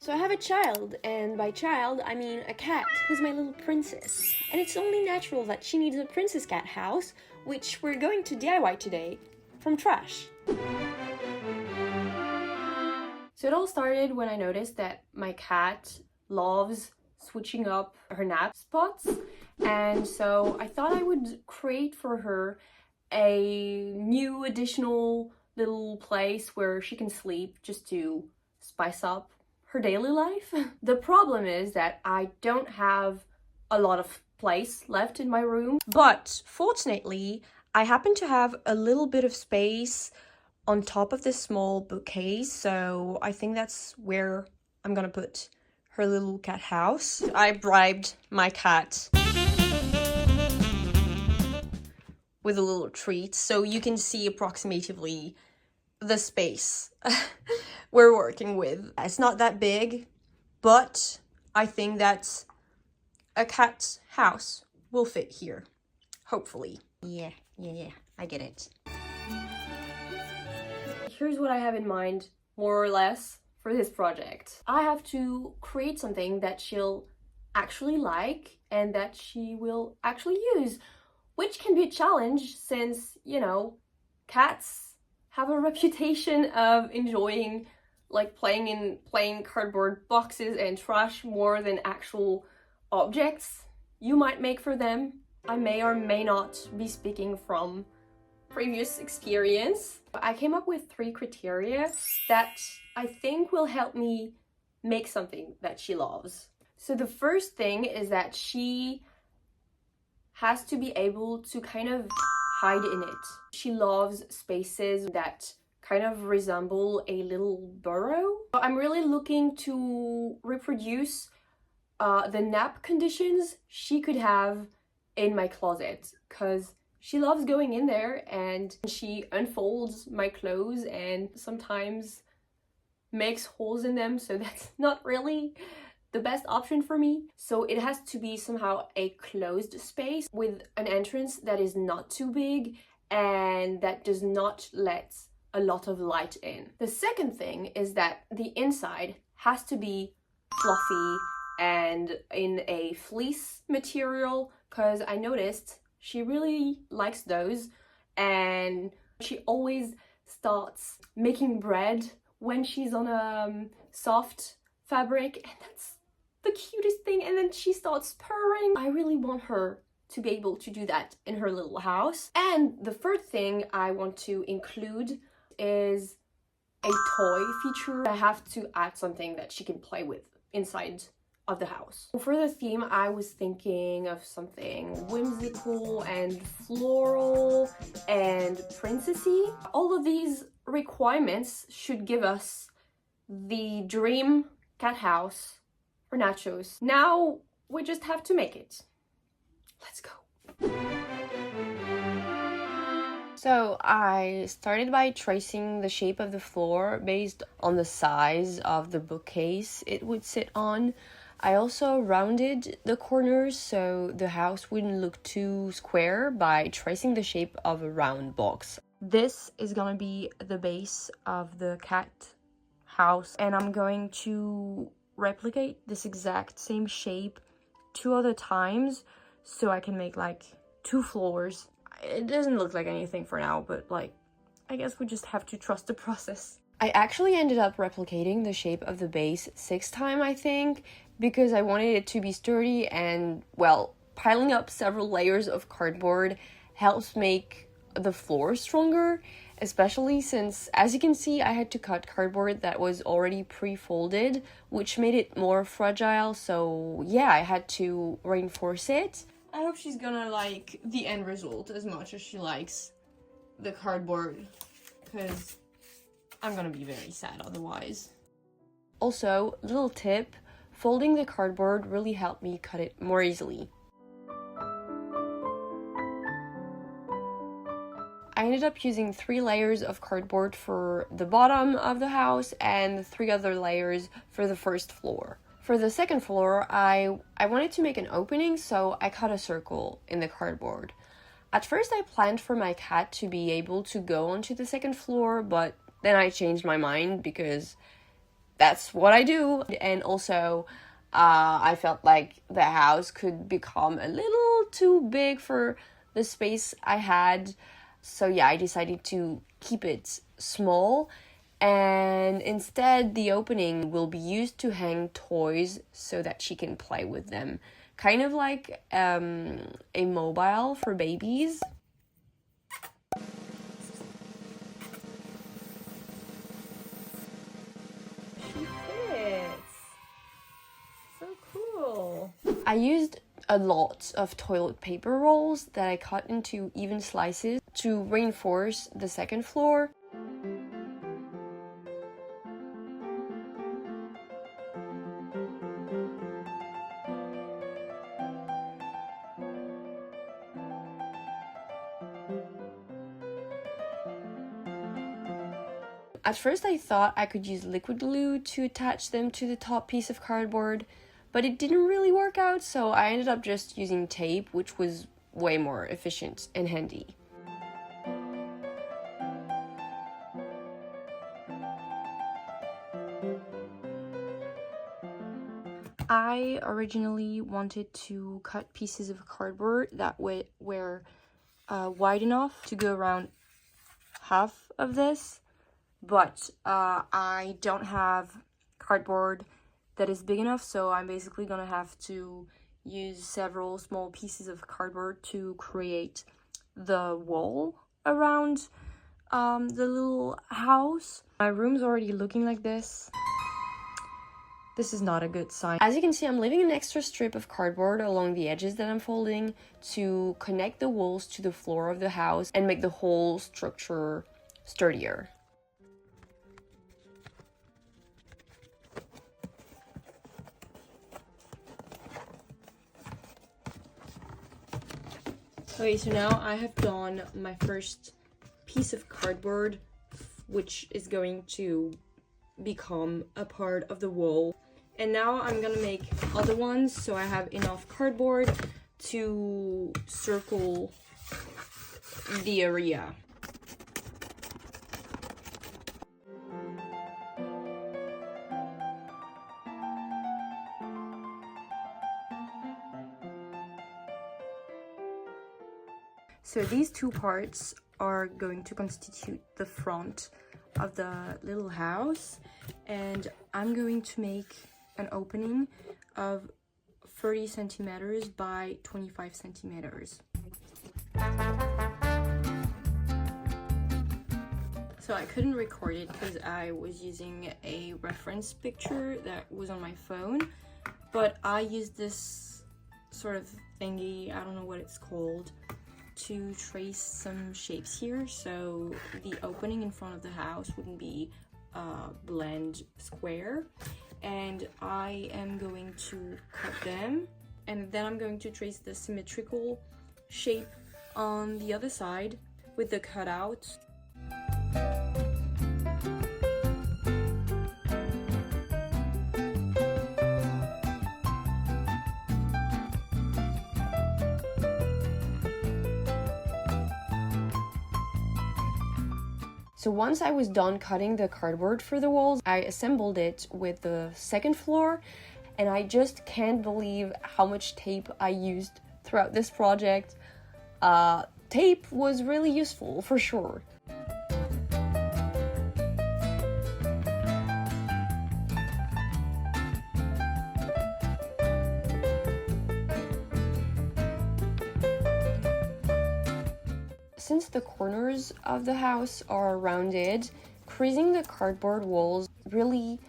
So I have a child, and by child I mean a cat who's my little princess. And it's only natural that she needs a princess cat house, which we're going to DIY today from trash. So it all started when I noticed that my cat loves switching up her nap spots, and so I thought I would create for her a new additional little place where she can sleep just to spice up her daily life. The problem is that I don't have a lot of place left in my room, but fortunately I happen to have a little bit of space on top of this small bookcase, so I think that's where I'm gonna put her little cat house. I bribed my cat with a little treat, so you can see approximately the space we're working with. It's not that big, but I think that a cat's house will fit here, hopefully. Yeah, I get it. Here's what I have in mind, more or less, for this project. I have to create something that she'll actually like and that she will actually use, which can be a challenge since, you know, cats have a reputation of enjoying like playing cardboard boxes and trash more than actual objects you might make for them. I may or may not be speaking from previous experience. I came up with 3 criteria that I think will help me make something that she loves. So the first thing is that she has to be able to kind of hide in it. She loves spaces that kind of resemble a little burrow. I'm really looking to reproduce the nap conditions she could have in my closet, because she loves going in there and she unfolds my clothes and sometimes makes holes in them, so that's not really the best option for me. So it has to be somehow a closed space with an entrance that is not too big and that does not let a lot of light in. The second thing is that the inside has to be fluffy and in a fleece material, because I noticed she really likes those, and she always starts making bread when she's on a soft fabric, and that's the cutest thing, and then she starts purring. I really want her to be able to do that in her little house. And the third thing I want to include is a toy feature. I have to add something that she can play with inside of the house. For the theme, I was thinking of something whimsical and floral and princessy. All of these requirements should give us the dream cat house for Nachos. Now we just have to make it. Let's go. So I started by tracing the shape of the floor based on the size of the bookcase it would sit on. I also rounded the corners so the house wouldn't look too square by tracing the shape of a round box. This is gonna be the base of the cat house, and I'm going to replicate this exact same shape 2 other times so I can make like 2 floors. It doesn't look like anything for now, but like, I guess we just have to trust the process. I actually ended up replicating the shape of the base 6 times, I think, because I wanted it to be sturdy, and well, piling up several layers of cardboard helps make the floor stronger, especially since, as you can see, I had to cut cardboard that was already pre-folded, which made it more fragile, so yeah, I had to reinforce it. I hope she's gonna like the end result as much as she likes the cardboard, because I'm gonna be very sad otherwise. Also, little tip, folding the cardboard really helped me cut it more easily. I ended up using 3 layers of cardboard for the bottom of the house and 3 other layers for the first floor. For the second floor, I wanted to make an opening, so I cut a circle in the cardboard. At first I planned for my cat to be able to go onto the second floor, but then I changed my mind because that's what I do. And also I felt like the house could become a little too big for the space I had. So yeah, I decided to keep it small, and instead the opening will be used to hang toys so that she can play with them. Kind of like a mobile for babies. She fits. So cool. I used a lot of toilet paper rolls that I cut into even slices to reinforce the second floor. At first I thought I could use liquid glue to attach them to the top piece of cardboard, but it didn't really work out, so I ended up just using tape, which was way more efficient and handy. I originally wanted to cut pieces of cardboard that were wide enough to go around half of this, but I don't have cardboard that is big enough, so I'm basically gonna have to use several small pieces of cardboard to create the wall around the little house. My room's already looking like this. This is not a good sign. As you can see, I'm leaving an extra strip of cardboard along the edges that I'm folding to connect the walls to the floor of the house and make the whole structure sturdier. Okay, so now I have done my first piece of cardboard, which is going to become a part of the wall. And now I'm gonna make other ones, so I have enough cardboard to circle the area. So these two parts are going to constitute the front of the little house, and I'm going to make an opening of 30 centimeters by 25 centimeters. So I couldn't record it because I was using a reference picture that was on my phone, but I used this sort of thingy, I don't know what it's called, to trace some shapes here, so the opening in front of the house wouldn't be blend square, and I am going to cut them, and then I'm going to trace the symmetrical shape on the other side with the cutout. So once I was done cutting the cardboard for the walls, I assembled it with the second floor, and I just can't believe how much tape I used throughout this project. Tape was really useful, for sure. Since the corners of the house are rounded, creasing the cardboard walls really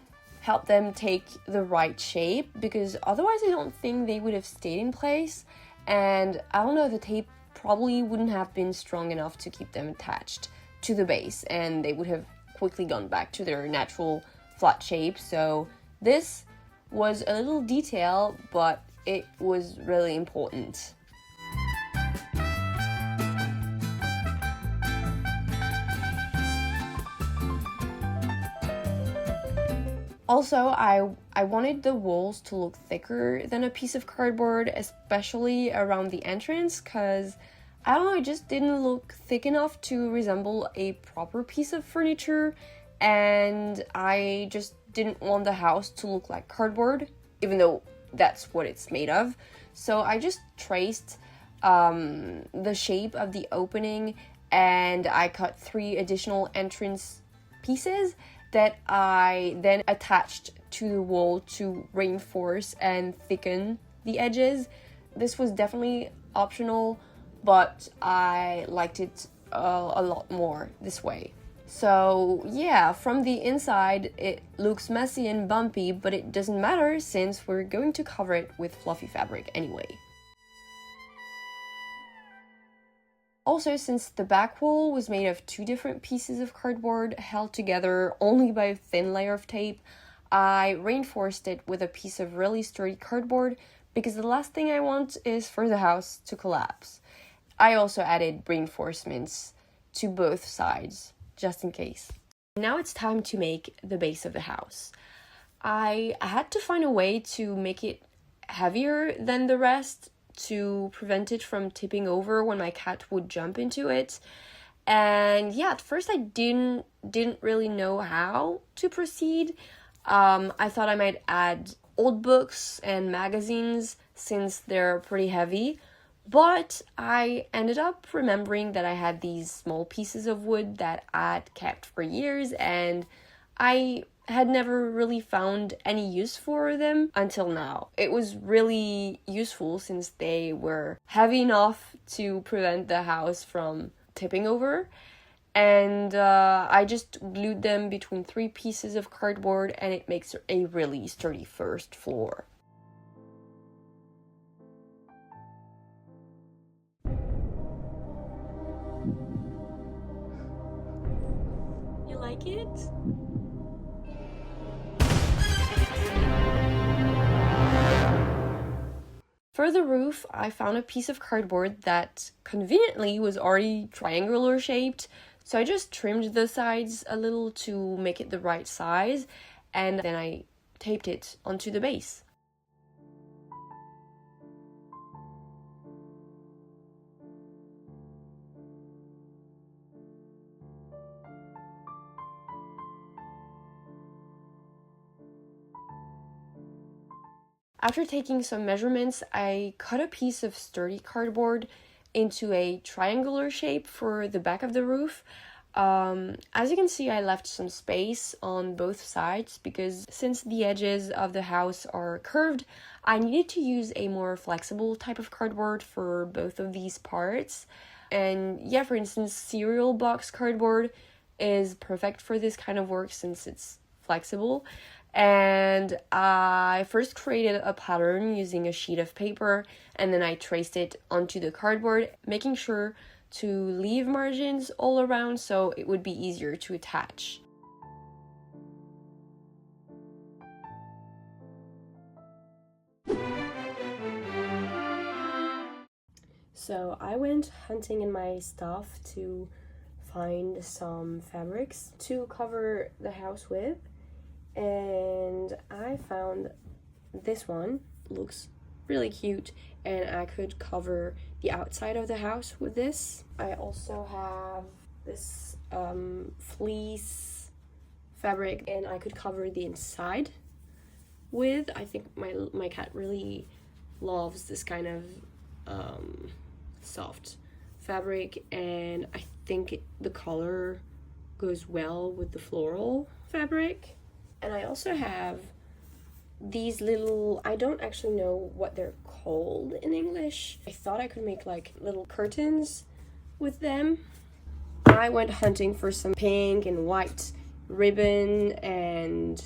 helped them take the right shape, because otherwise I don't think they would have stayed in place, and I don't know, the tape probably wouldn't have been strong enough to keep them attached to the base, and they would have quickly gone back to their natural flat shape. So this was a little detail, but it was really important. Also, I wanted the walls to look thicker than a piece of cardboard, especially around the entrance, because, I don't know, it just didn't look thick enough to resemble a proper piece of furniture, and I just didn't want the house to look like cardboard, even though that's what it's made of. So I just traced the shape of the opening, and I cut 3 additional entrance pieces that I then attached to the wall to reinforce and thicken the edges. This was definitely optional, but I liked it a lot more this way. So yeah, from the inside it looks messy and bumpy, but it doesn't matter since we're going to cover it with fluffy fabric anyway. Also, since the back wall was made of 2 different pieces of cardboard held together only by a thin layer of tape, I reinforced it with a piece of really sturdy cardboard because the last thing I want is for the house to collapse. I also added reinforcements to both sides, just in case. Now it's time to make the base of the house. I had to find a way to make it heavier than the rest to prevent it from tipping over when my cat would jump into it. And yeah, at first I didn't really know how to proceed. I thought I might add old books and magazines since they're pretty heavy, but I ended up remembering that I had these small pieces of wood that I'd kept for years, and I had never really found any use for them until now. It was really useful since they were heavy enough to prevent the house from tipping over. And I just glued them between 3 pieces of cardboard, and it makes a really sturdy first floor. You like it? For the roof, I found a piece of cardboard that conveniently was already triangular shaped, so I just trimmed the sides a little to make it the right size, and then I taped it onto the base. After taking some measurements, I cut a piece of sturdy cardboard into a triangular shape for the back of the roof. As you can see, I left some space on both sides because since the edges of the house are curved, I needed to use a more flexible type of cardboard for both of these parts. And yeah, for instance, cereal box cardboard is perfect for this kind of work since it's flexible. And I first created a pattern using a sheet of paper, and then I traced it onto the cardboard, making sure to leave margins all around so it would be easier to attach. So I went hunting in my stuff to find some fabrics to cover the house with, and I found this one. Looks really cute, and I could cover the outside of the house with this. I also have this fleece fabric, and I could cover the inside with. I think my cat really loves this kind of soft fabric, and I think the color goes well with the floral fabric. And I also have these little, I don't actually know what they're called in English. I thought I could make like little curtains with them. I went hunting for some pink and white ribbon and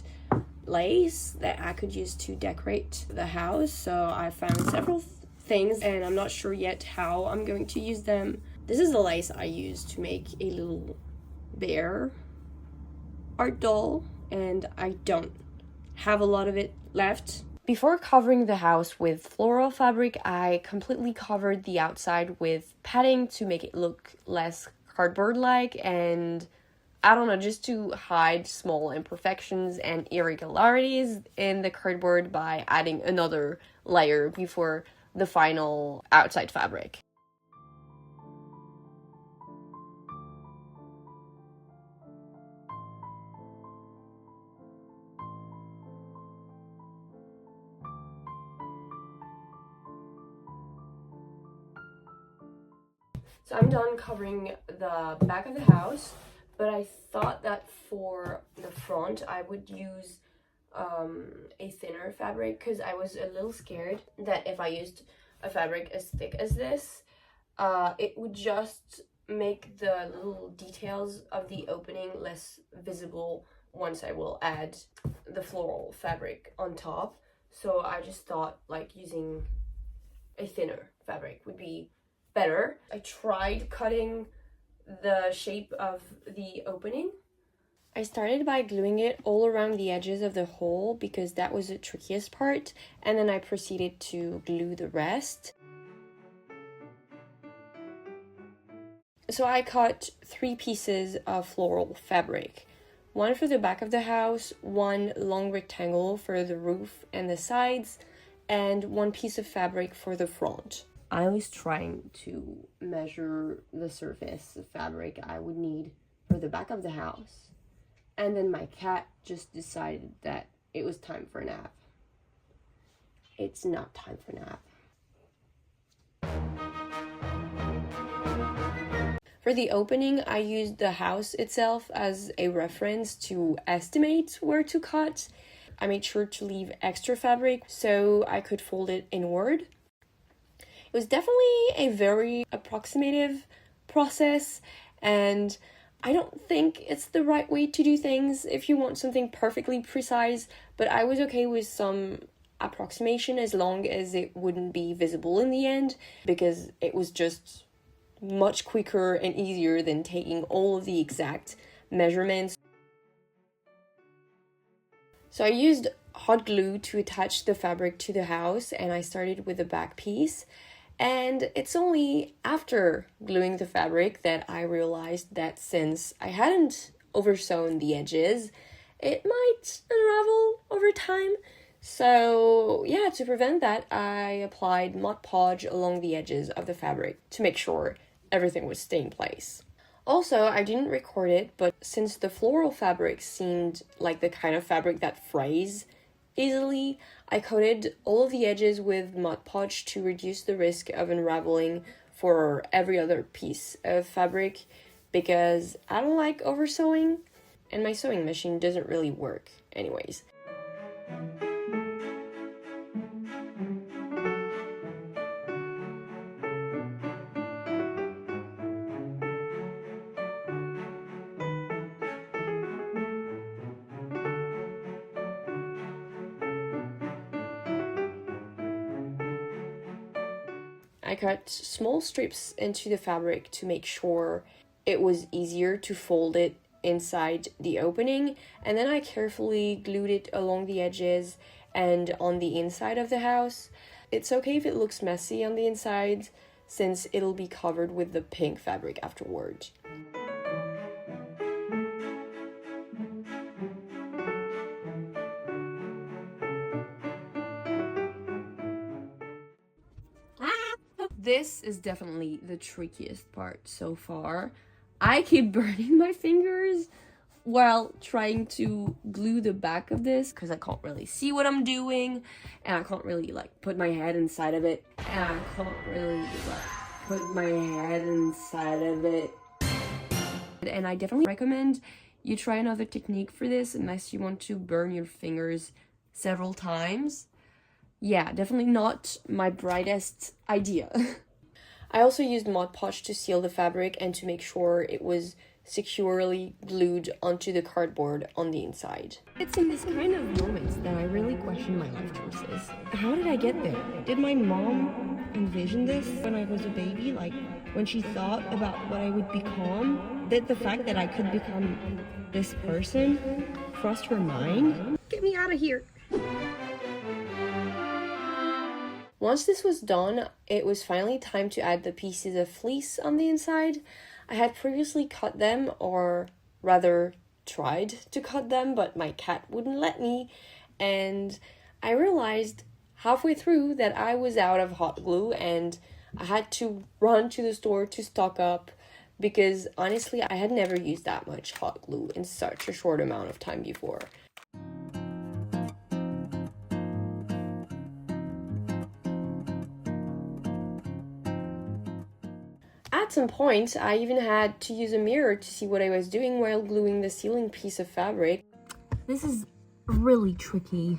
lace that I could use to decorate the house. So I found several things, and I'm not sure yet how I'm going to use them. This is the lace I used to make a little bear art doll, and I don't have a lot of it left. Before covering the house with floral fabric, I completely covered the outside with padding to make it look less cardboard-like, and I don't know, just to hide small imperfections and irregularities in the cardboard by adding another layer before the final outside fabric. So I'm done covering the back of the house, but I thought that for the front I would use a thinner fabric because I was a little scared that if I used a fabric as thick as this, it would just make the little details of the opening less visible once I will add the floral fabric on top. So I just thought like using a thinner fabric would be better. I tried cutting the shape of the opening. I started by gluing it all around the edges of the hole because that was the trickiest part, and then I proceeded to glue the rest. So I cut 3 pieces of floral fabric. One for the back of the house, one long rectangle for the roof and the sides, and one piece of fabric for the front. I was trying to measure the surface of fabric I would need for the back of the house. And then my cat just decided that it was time for a nap. It's not time for a nap. For the opening, I used the house itself as a reference to estimate where to cut. I made sure to leave extra fabric so I could fold it inward. It was definitely a very approximative process, and I don't think it's the right way to do things if you want something perfectly precise, but I was okay with some approximation as long as it wouldn't be visible in the end, because it was just much quicker and easier than taking all of the exact measurements. So I used hot glue to attach the fabric to the house, and I started with the back piece. And it's only after gluing the fabric that I realized that since I hadn't oversewn the edges, it might unravel over time. So yeah, to prevent that, I applied Mod Podge along the edges of the fabric to make sure everything would stay in place. Also, I didn't record it, but since the floral fabric seemed like the kind of fabric that frays easily, I coated all of the edges with Mod Podge to reduce the risk of unraveling for every other piece of fabric, because I don't like oversewing, and my sewing machine doesn't really work anyways. I cut small strips into the fabric to make sure it was easier to fold it inside the opening, and then I carefully glued it along the edges and on the inside of the house. It's okay if it looks messy on the inside, since it'll be covered with the pink fabric afterward. This is definitely the trickiest part so far. I keep burning my fingers while trying to glue the back of this because I can't really see what I'm doing, and I can't really like put my head inside of it, and I can't really like put my head inside of it. And I definitely recommend you try another technique for this unless you want to burn your fingers several times. Yeah, definitely not my brightest idea. I also used Mod Podge to seal the fabric and to make sure it was securely glued onto the cardboard on the inside. It's in this kind of moments that I really question my life choices. How did I get there? Did my mom envision this when I was a baby? Like, when she thought about what I would become? Did the fact that I could become this person cross her mind? Get me out of here! Once this was done, it was finally time to add the pieces of fleece on the inside. I had previously cut them, or rather tried to cut them, but my cat wouldn't let me, and I realized halfway through that I was out of hot glue and I had to run to the store to stock up, because honestly I had never used that much hot glue in such a short amount of time before. At some point, I even had to use a mirror to see what I was doing while gluing the ceiling piece of fabric. This is really tricky.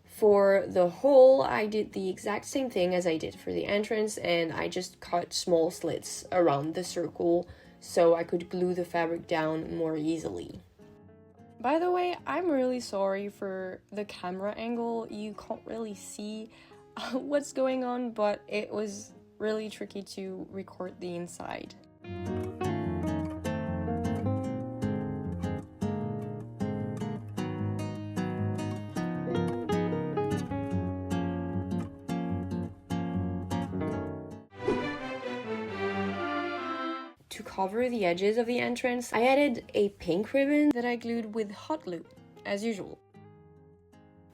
For the hole, I did the exact same thing as I did for the entrance, and I just cut small slits around the circle so I could glue the fabric down more easily. By the way, I'm really sorry for the camera angle. You can't really see what's going on, but it was really tricky to record the inside. To cover the edges of the entrance, I added a pink ribbon that I glued with hot glue, as usual.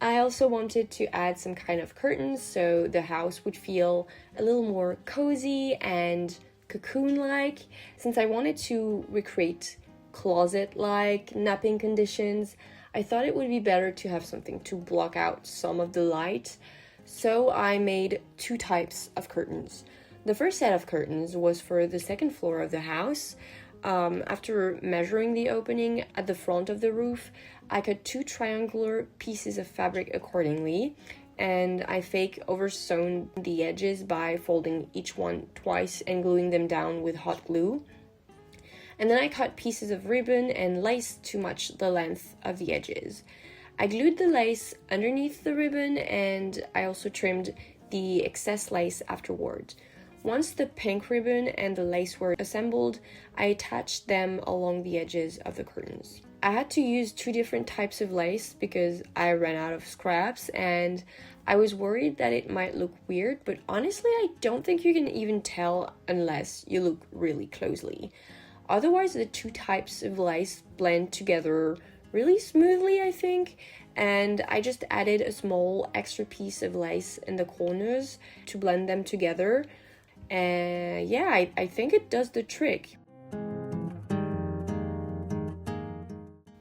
I also wanted to add some kind of curtains so the house would feel a little more cozy and cocoon-like. Since I wanted to recreate closet-like napping conditions, I thought it would be better to have something to block out some of the light. So I made two types of curtains. The first set of curtains was for the second floor of the house. After measuring the opening at the front of the roof, I cut two triangular pieces of fabric accordingly, and I fake oversewn the edges by folding each one twice and gluing them down with hot glue. And then I cut pieces of ribbon and lace to match the length of the edges. I glued the lace underneath the ribbon, and I also trimmed the excess lace afterward. Once the pink ribbon and the lace were assembled, I attached them along the edges of the curtains. I had to use two different types of lace because I ran out of scraps, and I was worried that it might look weird, but honestly I don't think you can even tell unless you look really closely. Otherwise, the two types of lace blend together really smoothly, I think, and I just added a small extra piece of lace in the corners to blend them together. And yeah, I think it does the trick.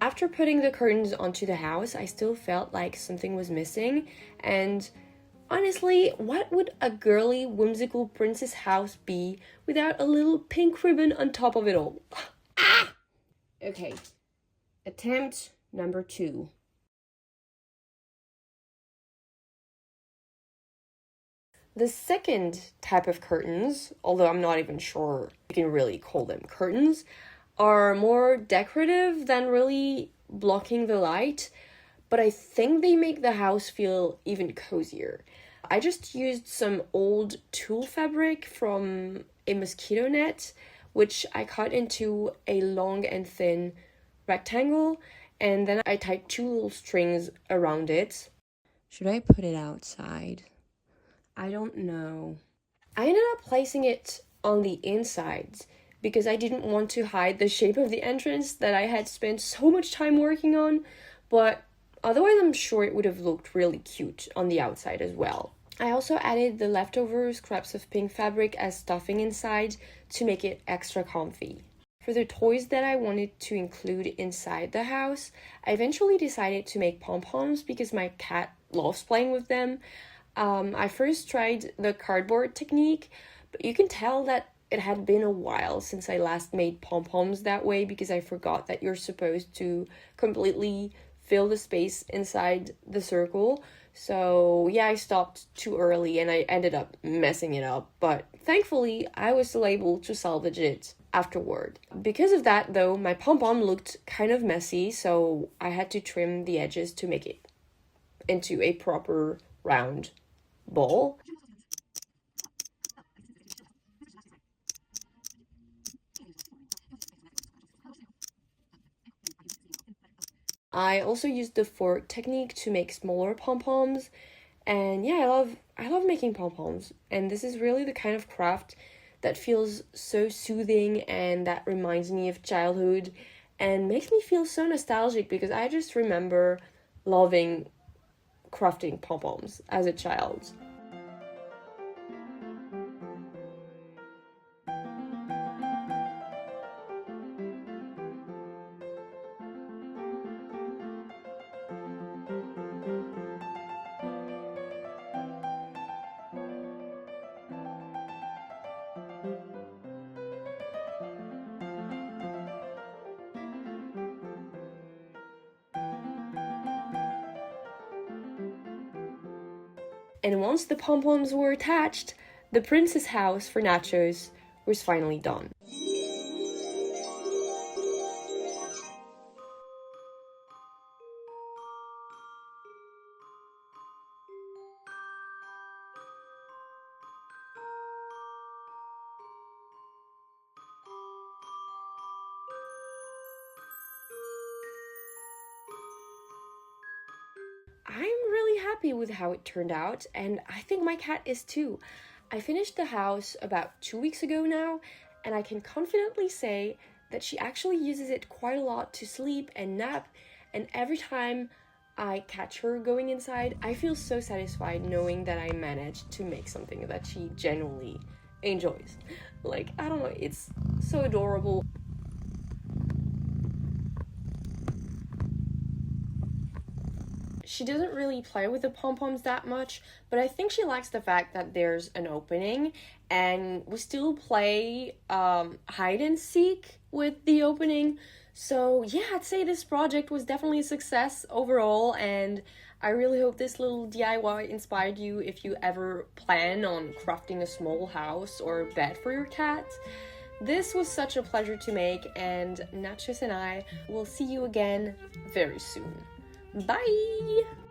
After putting the curtains onto the house, I still felt like something was missing, and honestly, what would a girly, whimsical princess house be without a little pink ribbon on top of it all? Okay, attempt number 2. The second type of curtains, although I'm not even sure you can really call them curtains, are more decorative than really blocking the light, but I think they make the house feel even cozier. I just used some old tulle fabric from a mosquito net, which I cut into a long and thin rectangle, and then I tied 2 little strings around it. Should I put it outside? I don't know. I ended up placing it on the insides because I didn't want to hide the shape of the entrance that I had spent so much time working on, but otherwise I'm sure it would have looked really cute on the outside as well. I also added the leftover scraps of pink fabric as stuffing inside to make it extra comfy. For the toys that I wanted to include inside the house, I eventually decided to make pom-poms because my cat loves playing with them. I first tried the cardboard technique, but you can tell that it had been a while since I last made pom-poms that way because I forgot that you're supposed to completely fill the space inside the circle. So yeah, I stopped too early and I ended up messing it up, but thankfully I was still able to salvage it afterward. Because of that though, my pom-pom looked kind of messy, so I had to trim the edges to make it into a proper round ball. I also used the fork technique to make smaller pom-poms, and yeah, I love making pom-poms, and this is really the kind of craft that feels so soothing and that reminds me of childhood and makes me feel so nostalgic because I just remember loving crafting pom-poms as a child. And once the pom-poms were attached, the princess house for Nachos was finally done. I'm really happy with how it turned out, and I think my cat is too. I finished the house about 2 weeks ago now, and I can confidently say that she actually uses it quite a lot to sleep and nap, and every time I catch her going inside, I feel so satisfied knowing that I managed to make something that she genuinely enjoys. Like, I don't know, it's so adorable. She doesn't really play with the pom-poms that much, but I think she likes the fact that there's an opening and we still play hide and seek with the opening. So yeah, I'd say this project was definitely a success overall, and I really hope this little DIY inspired you if you ever plan on crafting a small house or bed for your cat. This was such a pleasure to make, and Nachos and I will see you again very soon. Bye!